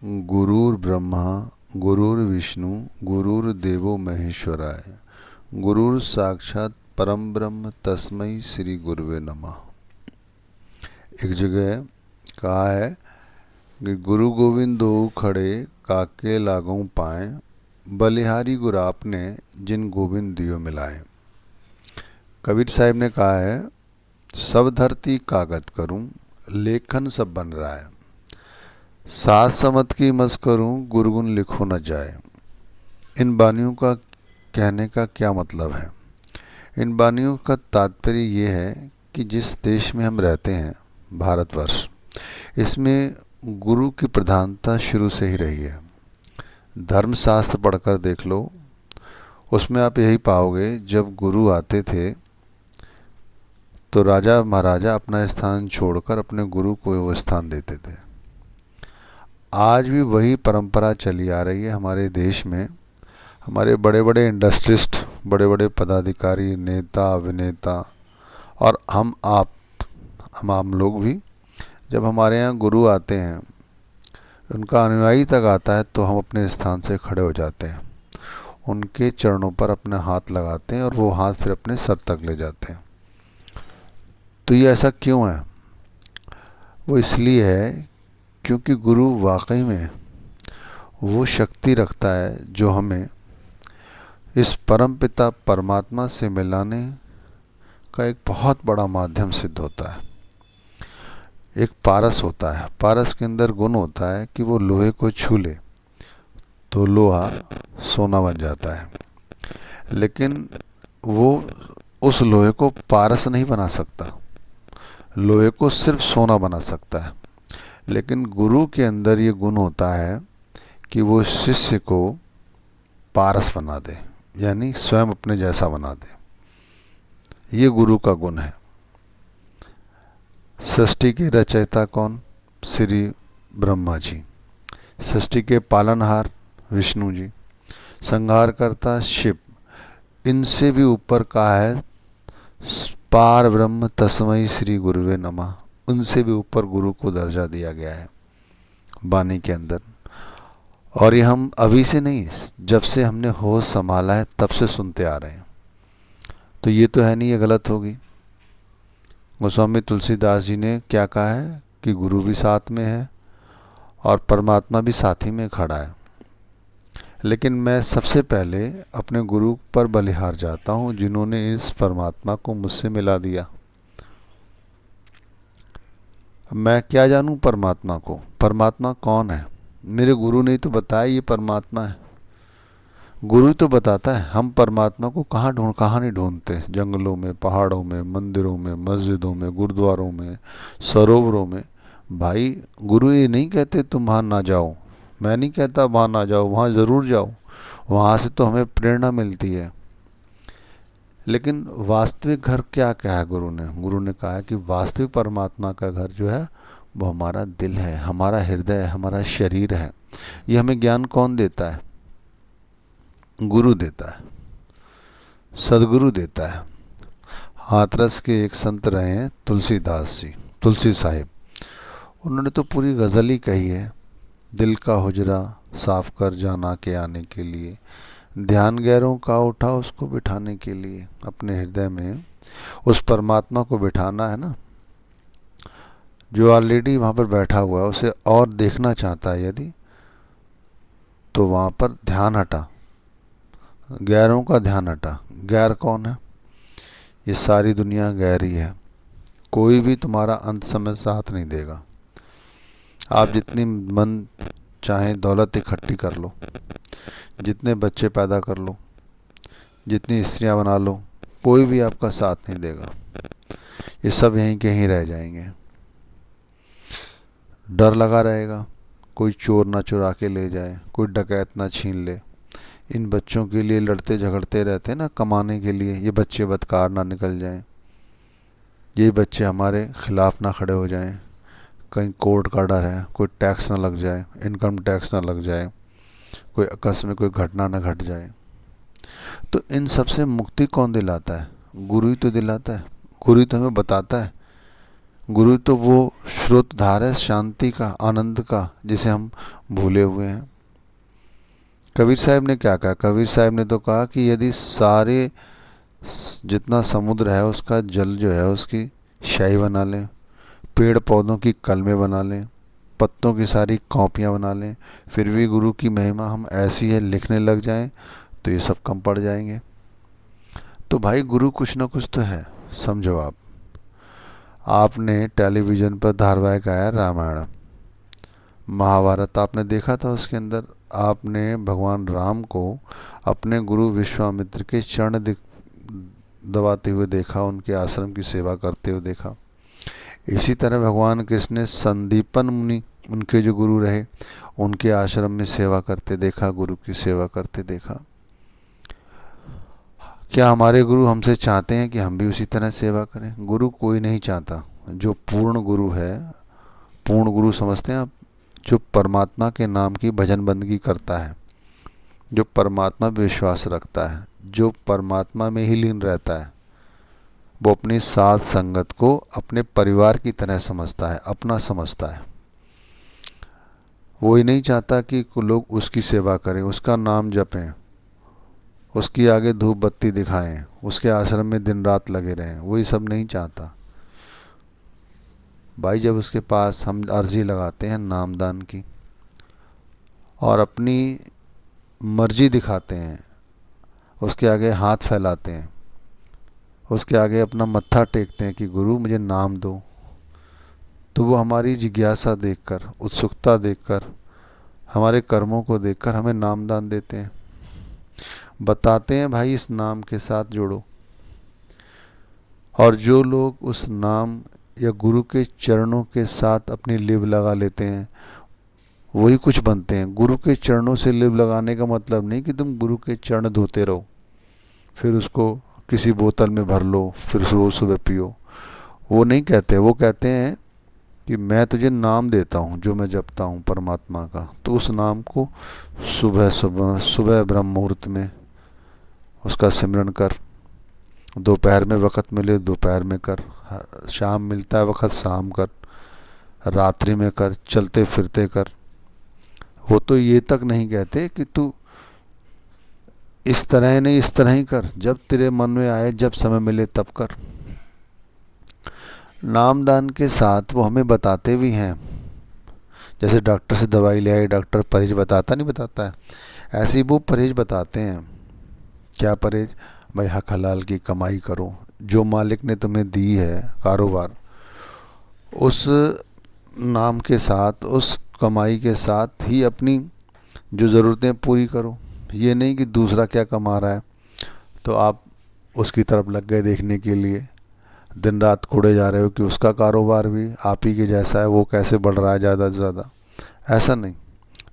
गुरुर्ब्रह्मा गुरुर्विष्णु गुरुर्देवो महेश्वराय गुरुर साक्षात परम ब्रह्म तस्मै श्री गुरुवे नमः। एक जगह कहा है कि गुरु गोविंद दो खड़े काके लागों पाए, बलिहारी गुर आपने जिन गोविंद दियो मिलाए। कबीर साहिब ने कहा है, सब धरती कागज करूं, लेखन सब बन रहा है। सात समत की मस करूं, गुरगुन लिखो न जाए। इन बानियों का कहने का क्या मतलब है? इन बानियों का तात्पर्य ये है कि जिस देश में हम रहते हैं, भारतवर्ष, इसमें गुरु की प्रधानता शुरू से ही रही है। धर्मशास्त्र पढ़कर देख लो, उसमें आप यही पाओगे, जब गुरु आते थे तो राजा महाराजा अपना स्थान छोड़कर अपने गुरु को वो स्थान देते थे। आज भी वही परंपरा चली आ रही है हमारे देश में। हमारे बड़े बड़े इंडस्ट्रिस्ट, बड़े बड़े पदाधिकारी, नेता, अभिनेता और हम आम लोग भी, जब हमारे यहाँ गुरु आते हैं, उनका अनुयायी तक आता है, तो हम अपने स्थान से खड़े हो जाते हैं, उनके चरणों पर अपने हाथ लगाते हैं और वो हाथ फिर अपने सर तक ले जाते हैं। तो ये ऐसा क्यों है? वो इसलिए है क्योंकि गुरु वाकई में वो शक्ति रखता है जो हमें इस परमपिता परमात्मा से मिलाने का एक बहुत बड़ा माध्यम सिद्ध होता है। एक पारस होता है, पारस के अंदर गुण होता है कि वो लोहे को छू ले तो लोहा सोना बन जाता है, लेकिन वो उस लोहे को पारस नहीं बना सकता, लोहे को सिर्फ सोना बना सकता है। लेकिन गुरु के अंदर ये गुण होता है कि वो शिष्य को पारस बना दे, यानी स्वयं अपने जैसा बना दे। ये गुरु का गुण है। सृष्टि के रचयिता कौन? श्री ब्रह्मा जी। सृष्टि के पालनहार विष्णु जी। संहारकर्ता शिव। इनसे भी ऊपर कहा है पार ब्रह्म तस्मै श्री गुरुवे नमः। उनसे भी ऊपर गुरु को दर्जा दिया गया है वाणी के अंदर। और ये हम अभी से नहीं, जब से हमने होश संभाला है तब से सुनते आ रहे हैं। तो ये तो है नहीं, ये गलत होगी। गोस्वामी तुलसीदास जी ने क्या कहा है कि गुरु भी साथ में है और परमात्मा भी साथ ही में खड़ा है। लेकिन मैं सबसे पहले अपने गुरु पर बलिहार जाता हूँ, जिन्होंने इस परमात्मा को मुझसे मिला दिया। मैं क्या जानूं परमात्मा को? परमात्मा कौन है? मेरे गुरु ने तो बताया ये परमात्मा है। गुरु तो बताता है। हम परमात्मा को कहाँ नहीं ढूंढते? जंगलों में, पहाड़ों में, मंदिरों में, मस्जिदों में, गुरुद्वारों में, सरोवरों में। भाई, गुरु ये नहीं कहते तुम वहाँ ना जाओ। मैं नहीं कहता वहाँ ना जाओ, वहाँ ज़रूर जाओ, वहाँ से तो हमें प्रेरणा मिलती है। लेकिन वास्तविक घर क्या कहा है गुरु ने? गुरु ने कहा है कि वास्तविक परमात्मा का घर जो है वो हमारा दिल है, हमारा हृदय है, हमारा शरीर है। ये हमें ज्ञान कौन देता है? गुरु देता है, सदगुरु देता है। हाथरस के एक संत रहे हैं तुलसीदास जी, तुलसी साहिब। उन्होंने तो पूरी गज़ल ही कही है, दिल का हुजरा साफ कर जाना के आने के लिए, ध्यान गैरों का उठा उसको बिठाने के लिए। अपने हृदय में उस परमात्मा को बिठाना है ना, जो ऑलरेडी वहाँ पर बैठा हुआ है। उसे और देखना चाहता है यदि, तो वहाँ पर ध्यान हटा, गैरों का ध्यान हटा। गैर कौन है? ये सारी दुनिया गैर ही है। कोई भी तुम्हारा अंत समय साथ नहीं देगा। आप जितनी मन चाहे दौलत इकट्ठी कर लो, जितने बच्चे पैदा कर लो, जितनी स्त्रियां बना लो, कोई भी आपका साथ नहीं देगा। ये सब यहीं के यहीं रह जाएंगे। डर लगा रहेगा, कोई चोर ना चुरा के ले जाए, कोई डकैत ना छीन ले। इन बच्चों के लिए लड़ते झगड़ते रहते हैं ना, कमाने के लिए। ये बच्चे बदकार ना निकल जाएं, ये बच्चे हमारे खिलाफ ना खड़े हो जाएं। कहीं कोर्ट का डर है, कोई टैक्स ना लग जाए, इनकम टैक्स ना लग जाए, कोई अकस्मात कोई घटना ना घट जाए। तो इन सब से मुक्ति कौन दिलाता है? गुरु ही तो दिलाता है। गुरु ही तो हमें बताता है गुरु तो वो स्रोतधार है शांति का, आनंद का, जिसे हम भूले हुए हैं। कबीर साहब ने क्या कहा? कबीर साहब ने तो कहा कि यदि सारे जितना समुद्र है उसका जल जो है उसकी शाही बना लें, पेड़ पौधों की कलमें बना लें, पत्तों की सारी कॉपियाँ बना लें, फिर भी गुरु की महिमा हम ऐसी है लिखने लग जाएं, तो ये सब कम पड़ जाएंगे। तो भाई गुरु कुछ ना कुछ तो है, समझो आप। आपने टेलीविज़न पर धारावाहिक आया रामायण, महाभारत आपने देखा था, उसके अंदर आपने भगवान राम को अपने गुरु विश्वामित्र के चरण दबाते हुए देखा, उनके आश्रम की सेवा करते हुए देखा। इसी तरह भगवान कृष्ण ने संदीपन मुनि, उनके जो गुरु रहे, उनके आश्रम में सेवा करते देखा, गुरु की सेवा करते देखा। क्या हमारे गुरु हमसे चाहते हैं कि हम भी उसी तरह सेवा करें? गुरु कोई नहीं चाहता। जो पूर्ण गुरु है, पूर्ण गुरु समझते हैं आप, जो परमात्मा के नाम की भजन बंदगी करता है, जो परमात्मा पे विश्वास रखता है, जो परमात्मा में ही लीन रहता है, वो अपनी साथ संगत को अपने परिवार की तरह समझता है, अपना समझता है। वो ही नहीं चाहता कि लोग उसकी सेवा करें, उसका नाम जपें, उसकी आगे धूप बत्ती दिखाएं, उसके आश्रम में दिन रात लगे रहें, वो ये सब नहीं चाहता। भाई जब उसके पास हम अर्जी लगाते हैं नामदान की और अपनी मर्जी दिखाते हैं, उसके आगे हाथ फैलाते हैं, उसके आगे अपना मत्था टेकते हैं कि गुरु मुझे नाम दो, तो वो हमारी जिज्ञासा देखकर, उत्सुकता देखकर, हमारे कर्मों को देखकर हमें नामदान देते हैं, बताते हैं भाई इस नाम के साथ जुड़ो। और जो लोग उस नाम या गुरु के चरणों के साथ अपनी लिव लगा लेते हैं, वही कुछ बनते हैं। गुरु के चरणों से लिव लगाने का मतलब नहीं कि तुम गुरु के चरण धोते रहो, फिर उसको किसी बोतल में भर लो, फिर रोज सुबह पियो। वो नहीं कहते, वो कहते हैं कि मैं तुझे नाम देता हूँ जो मैं जपता हूँ परमात्मा का, तो उस नाम को सुबह सुबह सुबह ब्रह्म मुहूर्त में उसका सिमरन कर, दोपहर में वक़्त मिले दोपहर में कर, शाम मिलता है वक़्त शाम कर, रात्रि में कर, चलते फिरते कर। वो तो ये तक नहीं कहते कि तू इस तरह ही नहीं, इस तरह ही कर, जब तेरे मन में आए, जब समय मिले तब कर। नामदान के साथ वो हमें बताते भी हैं, जैसे डॉक्टर से दवाई ले आई, डॉक्टर परहेज बताता नहीं बताता है, ऐसे ही वो परहेज बताते हैं। क्या परहेज? भाई हक हलाल की कमाई करो, जो मालिक ने तुम्हें दी है कारोबार, उस नाम के साथ, उस कमाई के साथ ही अपनी जो ज़रूरतें पूरी करो। ये नहीं कि दूसरा क्या कमा रहा है तो आप उसकी तरफ लग गए देखने के लिए, दिन रात कोड़े जा रहे हो कि उसका कारोबार भी आप ही के जैसा है, वो कैसे बढ़ रहा है ज़्यादा से ज़्यादा। ऐसा नहीं,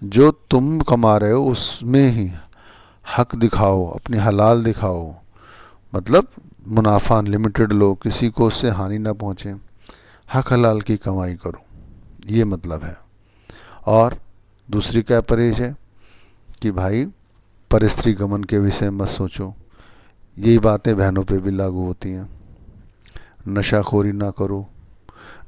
जो तुम कमा रहे हो उसमें ही हक दिखाओ, अपनी हलाल दिखाओ, मतलब मुनाफा अनलिमिटेड लो, किसी को उससे हानि ना पहुँचे, हक हलाल की कमाई करो, ये मतलब है। और दूसरी क्या परहेज है कि भाई परस्त्री गमन के विषय मत सोचो। यही बातें बहनों पे भी लागू होती हैं। नशाखोरी ना करो।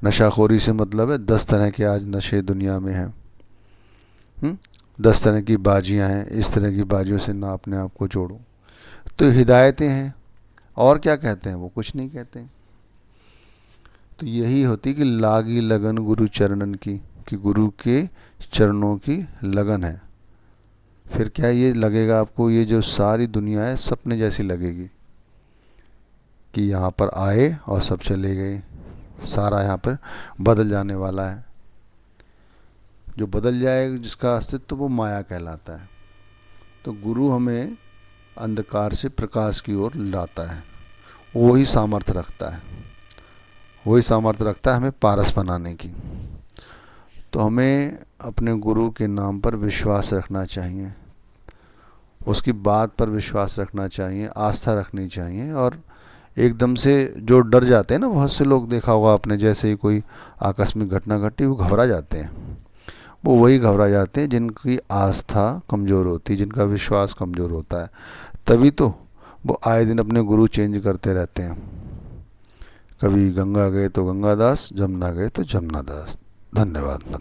नशाखोरी से मतलब है 10 तरह के आज नशे दुनिया में हैं। 10 तरह की बाजियां हैं, इस तरह की बाजियों से ना अपने आप को जोड़ो। तो हिदायतें हैं, और क्या कहते हैं? वो कुछ नहीं कहते। तो यही होती कि लागी लगन गुरु चरणन की, कि गुरु के चरणों की लगन है। फिर क्या ये लगेगा आपको, ये जो सारी दुनिया है सपने जैसी लगेगी कि यहाँ पर आए और सब चले गए, सारा यहाँ पर बदल जाने वाला है। जो बदल जाए, जिसका अस्तित्व, वो माया कहलाता है। तो गुरु हमें अंधकार से प्रकाश की ओर लाता है, वही सामर्थ्य रखता है, वही सामर्थ्य रखता है हमें पारस बनाने की। तो हमें अपने गुरु के नाम पर विश्वास रखना चाहिए, उसकी बात पर विश्वास रखना चाहिए, आस्था रखनी चाहिए। और एकदम से जो डर जाते हैं ना, बहुत से लोग देखा होगा आपने, जैसे ही कोई आकस्मिक घटना घटी वो घबरा जाते हैं। वो वही घबरा जाते हैं जिनकी आस्था कमज़ोर होती है, जिनका विश्वास कमज़ोर होता है। तभी तो वो आए दिन अपने गुरु चेंज करते रहते हैं। कभी गंगा गए तो गंगादास, जमुना गए तो जमुनादास। धन्यवाद।